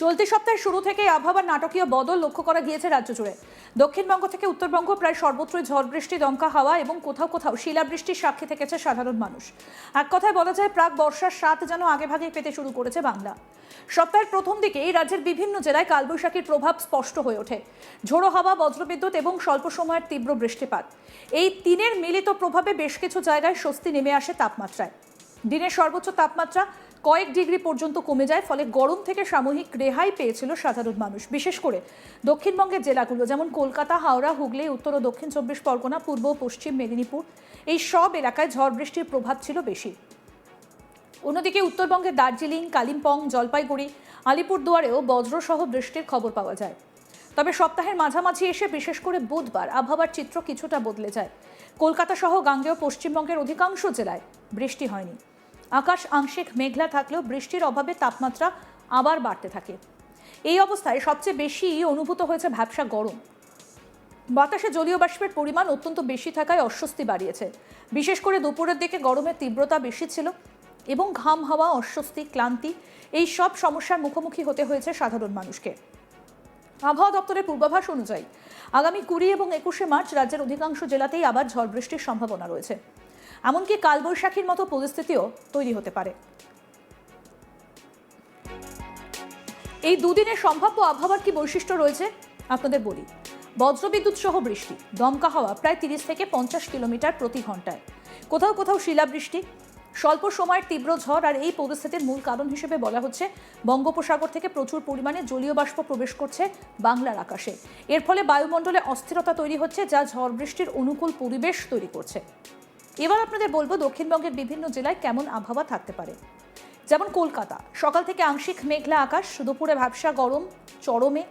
চলতি সপ্তাহের শুরু থেকেই আবহাওয়ার নাটকীয় বদল লক্ষ্য করা গিয়েছে রাজ্য জুড়ে। দক্ষিণবঙ্গ থেকে উত্তরবঙ্গ প্রায় সর্বত্রই ঝড় বৃষ্টি, দমকা হাওয়া এবং কোথাও কোথাও শিলাবৃষ্টির সাক্ষী থেকেছে সাধারণ মানুষ। এক কথায় বলা যায়, প্রাক বর্ষার স্বাদ যেন আগেভাগেই পেতে শুরু করেছে বাংলা। সপ্তাহের প্রথম দিকেই রাজ্যের বিভিন্ন জেলায় কালবৈশাখীর প্রভাব স্পষ্ট হয়ে ওঠে। ঝোড়ো হাওয়া, বজ্রবিদ্যুৎ এবং স্বল্প সময়ের তীব্র বৃষ্টিপাত, এই তিনের মিলিত প্রভাবে বেশ কিছু জায়গায় স্বস্তি নেমে আসে তাপমাত্রায়। দিনের সর্বোচ্চ তাপমাত্রা কয়েক ডিগ্রি পর্যন্ত কমে যায়, ফলে গরম থেকে সাময়িক রেহাই পেয়েছিল সাধারণ মানুষ। বিশেষ করে দক্ষিণবঙ্গের জেলাগুলো যেমন কলকাতা, হাওড়া, হুগলি, উত্তর ও দক্ষিণ 24 পরগনা, পূর্ব ও পশ্চিম মেদিনীপুর, এই সব এলাকায় ঝড় বৃষ্টির প্রভাব ছিল বেশি। অন্যদিকে উত্তরবঙ্গের দার্জিলিং, কালিম্পং, জলপাইগুড়ি, আলিপুরদুয়ারেও বজ্রসহ বৃষ্টির খবর পাওয়া যায়। তবে সপ্তাহের মাঝামাঝি এসে বিশেষ করে বুধবার আবহাওয়ার চিত্র কিছুটা বদলে যায়। কলকাতা সহ গাঙ্গেয় পশ্চিমবঙ্গের অধিকাংশ জেলায় বৃষ্টি হয়নি। আকাশ আংশিক মেঘলা থাকলেও বৃষ্টির অভাবে তাপমাত্রা আবার বাড়তে থাকে। এই অবস্থায় সবচেয়ে বেশি অনুভূত হয়েছে ভ্যাপসা গরম। বাতাসে জলীয় বাষ্পের পরিমাণ অত্যন্ত বেশি থাকায় অস্বস্তি বাড়িয়েছে। বিশেষ করে দুপুরের দিকে গরমের তীব্রতা বেশি ছিল এবং ঘাম হাওয়া, অস্বস্তি, ক্লান্তি, এই সব সমস্যার মুখোমুখি হতে হয়েছে সাধারণ মানুষকে। আবহাওয়া দপ্তরের পূর্বাভাস অনুযায়ী আগামী 20 এবং 21শে মার্চ রাজ্যের অধিকাংশ জেলাতেই আবার ঝড় বৃষ্টির সম্ভাবনা রয়েছে। এমনকি কালবৈশাখীর মতো পরিস্থিতিও তৈরি হতে পারে। এই দুদিনের সম্ভাব্য আবহাওয়ার কি বৈশিষ্ট্য রয়েছে আপনাদের বলি। বজ্রবিদ্যুৎ সহ বৃষ্টি, দমকা হাওয়া প্রায় 30 থেকে 50 কিলোমিটার প্রতি ঘন্টায়, কোথাও কোথাও শিলাবৃষ্টি, স্বল্প সময়ের তীব্র ঝড়। আর এই পরিস্থিতির মূল কারণ হিসেবে বলা হচ্ছে বঙ্গোপসাগর থেকে প্রচুর পরিমাণে জলীয় বাষ্প প্রবেশ করছে বাংলার আকাশে। এর ফলে বায়ুমণ্ডলে অস্থিরতা তৈরি হচ্ছে, যা ঝড় বৃষ্টির অনুকূল পরিবেশ তৈরি করছে। এবার আপনাদের বলবো দক্ষিণবঙ্গের বিভিন্ন জেলায় কেমন আবহাওয়া থাকতে পারে। যেমন কলকাতা, সকাল থেকে আংশিক মেঘলা আকাশ, দুপুরে ভ্যাপসা গরম চরমে,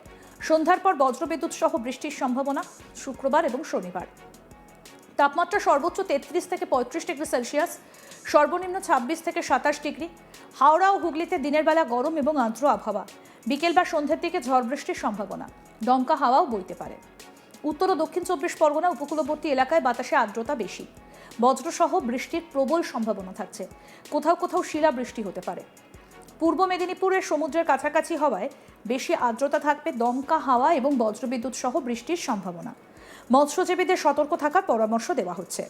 সন্ধ্যার পর বজ্রবিদ্যুৎ সহ বৃষ্টির সম্ভাবনা শুক্রবার এবং শনিবার। তাপমাত্রা সর্বোচ্চ 33 থেকে 35 ডিগ্রি সেলসিয়াস, সর্বনিম্ন 26 থেকে 27 ডিগ্রি। হাওড়া ও হুগলিতে দিনের বেলা গরম এবং আর্দ্র আবহাওয়া, বিকেল বা সন্ধ্যের দিকে ঝড় বৃষ্টির সম্ভাবনা, দমকা হাওয়াও বইতে পারে। উত্তর ও দক্ষিণ 24 পরগনা উপকূলবর্তী এলাকায় বাতাসে আর্দ্রতা বেশি, বজ্রসহ বৃষ্টির প্রবল সম্ভাবনা থাকছে, কোথাও কোথাও শিলাবৃষ্টি হতে পারে। পূর্ব মেদিনীপুরের সমুদ্রের কাছাকাছি হওয়ায় বেশি আর্দ্রতা থাকবে, দমকা হাওয়া এবং বজ্রবিদ্যুৎ সহ বৃষ্টির সম্ভাবনা। মৎস্যজীবীদের সতর্ক থাকার পরামর্শ দেওয়া হচ্ছে।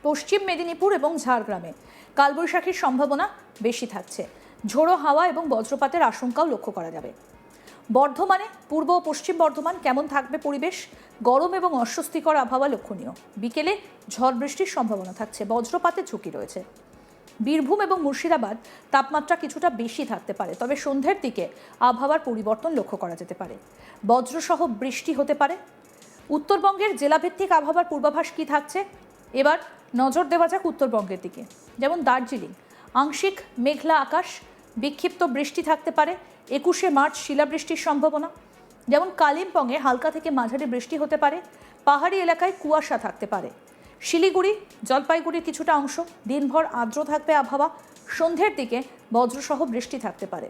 পশ্চিম মেদিনীপুর এবং ঝাড়গ্রামে কালবৈশাখীর সম্ভাবনা বেশি থাকছে, ঝোড়ো হাওয়া এবং বজ্রপাতের আশঙ্কাও লক্ষ্য করা যাবে। বর্ধমানে, পূর্ব ও পশ্চিম বর্ধমান কেমন থাকবে পরিবেশ? গরম এবং অস্বস্তিকর আবহাওয়া লক্ষণীয়, বিকেলে ঝড় বৃষ্টির সম্ভাবনা থাকছে, বজ্রপাতের ঝুঁকি রয়েছে। বীরভূম এবং মুর্শিদাবাদ তাপমাত্রা কিছুটা বেশি থাকতে পারে, তবে সন্ধ্যের দিকে আবহাওয়ার পরিবর্তন লক্ষ্য করা যেতে পারে, বজ্রসহ বৃষ্টি হতে পারে। উত্তরবঙ্গের জেলাভিত্তিক আবহাওয়ার পূর্বাভাস কি থাকছে এবার নজর দেওয়া যাক উত্তরবঙ্গের দিকে। যেমন দার্জিলিং, আংশিক মেঘলা আকাশ, বিক্ষিপ্ত বৃষ্টি থাকতে পারে, 21শে মার্চ শিলাবৃষ্টির সম্ভাবনা। যেমন কালিম্পংয়ে হালকা থেকে মাঝারি বৃষ্টি হতে পারে, পাহাড়ি এলাকায় কুয়াশা থাকতে পারে। শিলিগুড়ি, জলপাইগুড়ির কিছুটা অংশ দিনভর আর্দ্র থাকবে আবহাওয়া, সন্ধ্যের দিকে বজ্রসহ বৃষ্টি থাকতে পারে।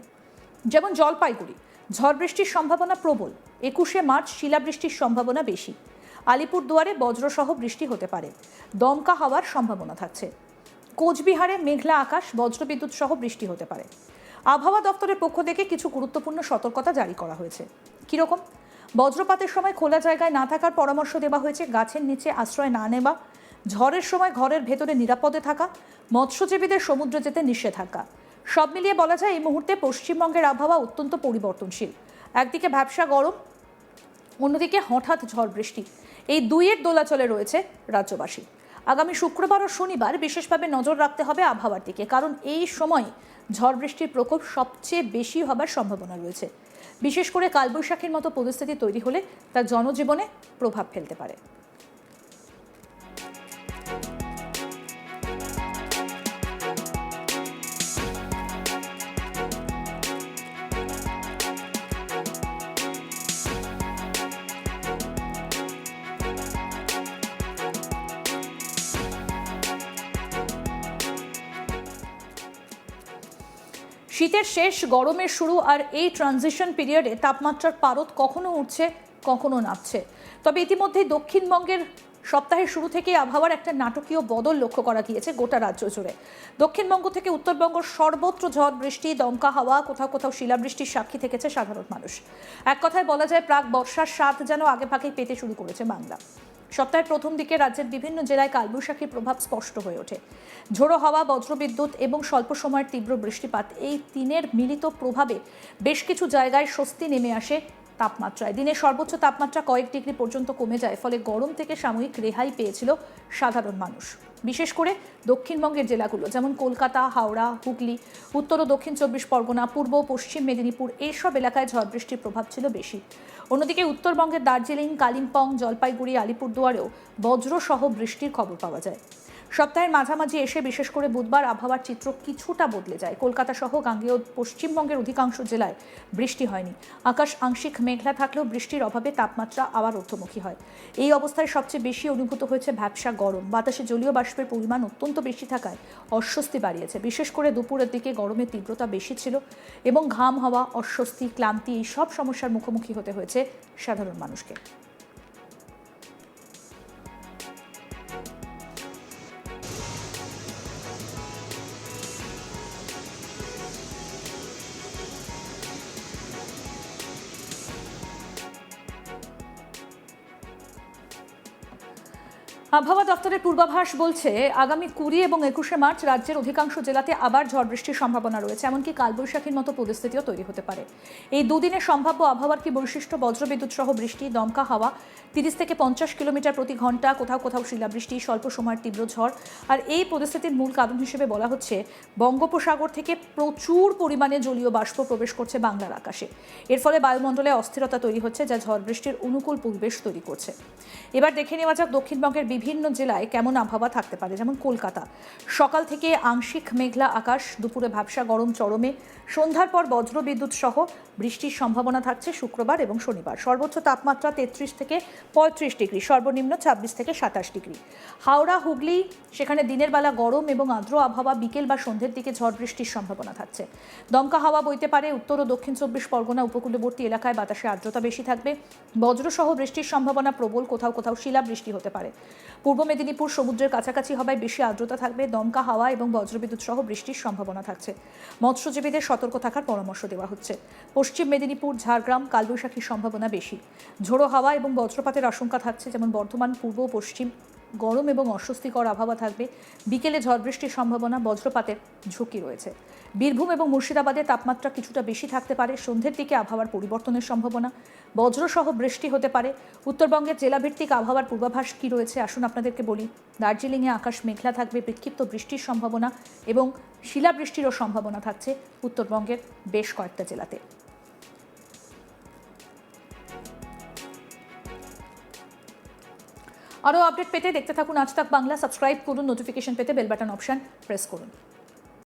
যেমন জলপাইগুড়ি, ঝড় বৃষ্টির সম্ভাবনা প্রবল, 21শে মার্চ শিলাবৃষ্টির সম্ভাবনা বেশি। আলিপুরদুয়ারে বজ্রসহ বৃষ্টি হতে পারে, দমকা হাওয়ার সম্ভাবনা থাকছে। কোচবিহারে মেঘলা আকাশ, বজ্রবিদ্যুৎ সহ বৃষ্টি হতে পারে। আবহাওয়া দপ্তরের পক্ষ থেকে কিছু গুরুত্বপূর্ণ সতর্কতা জারি করা হয়েছে। কীরকম? বজ্রপাতের সময় খোলা জায়গায় না থাকার পরামর্শ দেওয়া হয়েছে, গাছের নিচে আশ্রয় না নেওয়া, ঝড়ের সময় ঘরের ভেতরে নিরাপদে থাকা, মৎস্যজীবীদের সমুদ্রে যেতে নিষেধাজ্ঞা। সব মিলিয়ে বলা যায় এই মুহূর্তে পশ্চিমবঙ্গের আবহাওয়া অত্যন্ত পরিবর্তনশীল। একদিকে ভ্যাপসা গরম, অন্যদিকে হঠাৎ ঝড় বৃষ্টি, এই দুইয়ের দোলাচলে রয়েছে রাজ্যবাসী। আগামী শুক্রবার ও শনিবার বিশেষভাবে নজর রাখতে হবে আবহাওয়ার দিকে, কারণ এই সময় ঝড় বৃষ্টির প্রকোপ সবচেয়ে বেশি হবার সম্ভাবনা রয়েছে। বিশেষ করে কালবৈশাখীর মতো পরিস্থিতি তৈরি হলে তা জনজীবনে প্রভাব ফেলতে পারে। শীতের শেষ, গরমের শুরু, আর এই ট্রানজিশন পিরিয়ডে তাপমাত্রার পারদ কখনো উঠছে কখনো নামছে। তবে ইতিমধ্যেই দক্ষিণবঙ্গের সপ্তাহের শুরু থেকেই আবহাওয়ার একটা নাটকীয় বদল লক্ষ্য করা গিয়েছে গোটা রাজ্য জুড়ে। দক্ষিণবঙ্গ থেকে উত্তরবঙ্গ সর্বত্র ঝড় বৃষ্টি, দমকা হাওয়া, কোথাও কোথাও শিলাবৃষ্টির সাক্ষী থেকেছে সাধারণ মানুষ। এক কথায় বলা যায়, প্রাক বর্ষার স্বাদ যেন আগেভাগেই পেতে শুরু করেছে বাংলা। সপ্তাহের প্রথম দিকে রাজ্যের বিভিন্ন জেলায় কালবৈশাখীর প্রভাব স্পষ্ট হয়ে ওঠে। ঝোড়ো হাওয়া, বজ্রবিদ্যুৎ এবং স্বল্প সময়ের তীব্র বৃষ্টিপাত, এই তিনের মিলিত প্রভাবে বেশ কিছু জায়গায় স্বস্তি নেমে আসে তাপমাত্রায়। দিনের সর্বোচ্চ তাপমাত্রা কয়েক ডিগ্রি পর্যন্ত কমে যায়, ফলে গরম থেকে সাময়িক রেহাই পেয়েছিল সাধারণ মানুষ। বিশেষ করে দক্ষিণবঙ্গের জেলাগুলো যেমন কলকাতা, হাওড়া, হুগলি, উত্তর ও দক্ষিণ 24 পরগনা, পূর্ব ও পশ্চিম মেদিনীপুর, এইসব এলাকায় ঝড় বৃষ্টির প্রভাব ছিল বেশি। অন্যদিকে উত্তরবঙ্গের দার্জিলিং, কালিম্পং, জলপাইগুড়ি, আলিপুরদুয়ারেও বজ্রসহ বৃষ্টির খবর পাওয়া যায়। সপ্তাহের মাঝামাঝি এসে বিশেষ করে বুধবার আবহাওয়ার চিত্র কিছুটা বদলে যায়। কলকাতা সহ গাঙ্গেয় পশ্চিমবঙ্গের অধিকাংশ জেলায় বৃষ্টি হয়নি। আকাশ আংশিক মেঘলা থাকলেও বৃষ্টির অভাবে তাপমাত্রা আবার ঊর্ধ্বমুখী হয়। এই অবস্থায় সবচেয়ে বেশি অনুভূত হয়েছে ভ্যাপসা গরম। বাতাসে জলীয় বাষ্পের পরিমাণ অত্যন্ত বেশি থাকায় অস্বস্তি বাড়িয়েছে। বিশেষ করে দুপুরের দিকে গরমের তীব্রতা বেশি ছিল এবং ঘাম হওয়া, অস্বস্তি, ক্লান্তি, এই সব সমস্যার মুখোমুখি হতে হয়েছে সাধারণ মানুষকে। আবহাওয়া দপ্তরের পূর্বাভাস বলছে, আগামী 20 এবং 21শে মার্চ রাজ্যের অধিকাংশ জেলাতে আবার ঝড় বৃষ্টির সম্ভাবনা রয়েছে। এমনকি কালবৈশাখীর মতো পরিস্থিতিও তৈরি হতে পারে। এই দুদিনের সম্ভাব্য আবহাওয়ার কি বৈশিষ্ট্য? বজ্রবিদ্যুৎ সহ বৃষ্টি, দমকা হাওয়া 30 থেকে 50 কিলোমিটার প্রতি ঘন্টা, কোথাও কোথাও শিলাবৃষ্টি, স্বল্প সময়ের তীব্র ঝড়। আর এই পরিস্থিতির মূল কারণ হিসেবে বলা হচ্ছে, বঙ্গোপসাগর থেকে প্রচুর পরিমাণে জলীয় বাষ্প প্রবেশ করছে বাংলার আকাশে। এর ফলে বায়ুমণ্ডলে অস্থিরতা তৈরি হচ্ছে, যা ঝড় বৃষ্টির অনুকূল পরিবেশ তৈরি করছে। এবার দেখে নেওয়া যাক দক্ষিণবঙ্গের বিভিন্ন জেলায় কেমন আবহাওয়া থাকতে পারে। যেমন কলকাতা, সকাল থেকে আংশিক মেঘলা আকাশ, দুপুরে ভ্যাপসা গরম চরমে, সন্ধ্যার পর বজ্রবিদ্যুৎ সহ বৃষ্টির সম্ভাবনা থাকছে শুক্রবার এবং শনিবার। সর্বোচ্চ তাপমাত্রা 33 থেকে 35 ডিগ্রি, সর্বনিম্ন 26 থেকে 27 ডিগ্রি। হাওড়া, হুগলি, সেখানে দিনের বেলা গরম এবং আর্দ্র আবহাওয়া, বিকেল বা সন্ধ্যের দিকে ঝড় বৃষ্টির সম্ভাবনা থাকছে। দমকা হাওয়া বইতে পারে। উত্তর ও দক্ষিণ 24 পরগনা উপকূলবর্তী এলাকায় বাতাসে আর্দ্রতা বেশি থাকবে। বজ্রসহ বৃষ্টির সম্ভাবনা প্রবল, কোথাও কোথাও শিলাবৃষ্টি হতে পারে। পূর্ব মেদিনীপুর সমুদ্রের কাছাকাছি হওয়ায় বেশি আর্দ্রতা থাকবে। দমকা হাওয়া এবং বজ্রবিদ্যুৎ সহ বৃষ্টির সম্ভাবনা থাকছে। মৎস্যজীবীদের সতর্ক থাকার পরামর্শ দেওয়া হচ্ছে। পশ্চিম মেদিনীপুর, ঝাড়গ্রাম কালবৈশাখীর সম্ভাবনা বেশি। ঝোড়ো হাওয়া এবং বজ্রপাতের আশঙ্কা থাকছে। যেমন বর্ধমান, পূর্ব ও পশ্চিম গরম এবং অস্বস্তিকর আবহাওয়া থাকবে। বিকেলে ঝড় বৃষ্টির সম্ভাবনা, বজ্রপাতের ঝুঁকি রয়েছে। বীরভূম এবং মুর্শিদাবাদে তাপমাত্রা কিছুটা বেশি থাকতে পারে। সন্ধ্যের দিকে আবহাওয়ার পরিবর্তনের সম্ভাবনা, বজ্রসহ বৃষ্টি হতে পারে। উত্তরবঙ্গের জেলাভিত্তিক আবহাওয়ার পূর্বাভাস কি রয়েছে আসুন আপনাদেরকে বলি। দার্জিলিংয়ে আকাশ মেঘলা থাকবে, বিক্ষিপ্ত বৃষ্টির সম্ভাবনা এবং শিলাবৃষ্টিরও সম্ভাবনা থাকছে উত্তরবঙ্গের বেশ কয়েকটা জেলাতে। আরও আপডেট পেতে দেখতে থাকুন আজ তাক বাংলা। সাবস্ক্রাইব করুন, নোটিফিকেশন পেতে বেল বাটন অপশন প্রেস করুন।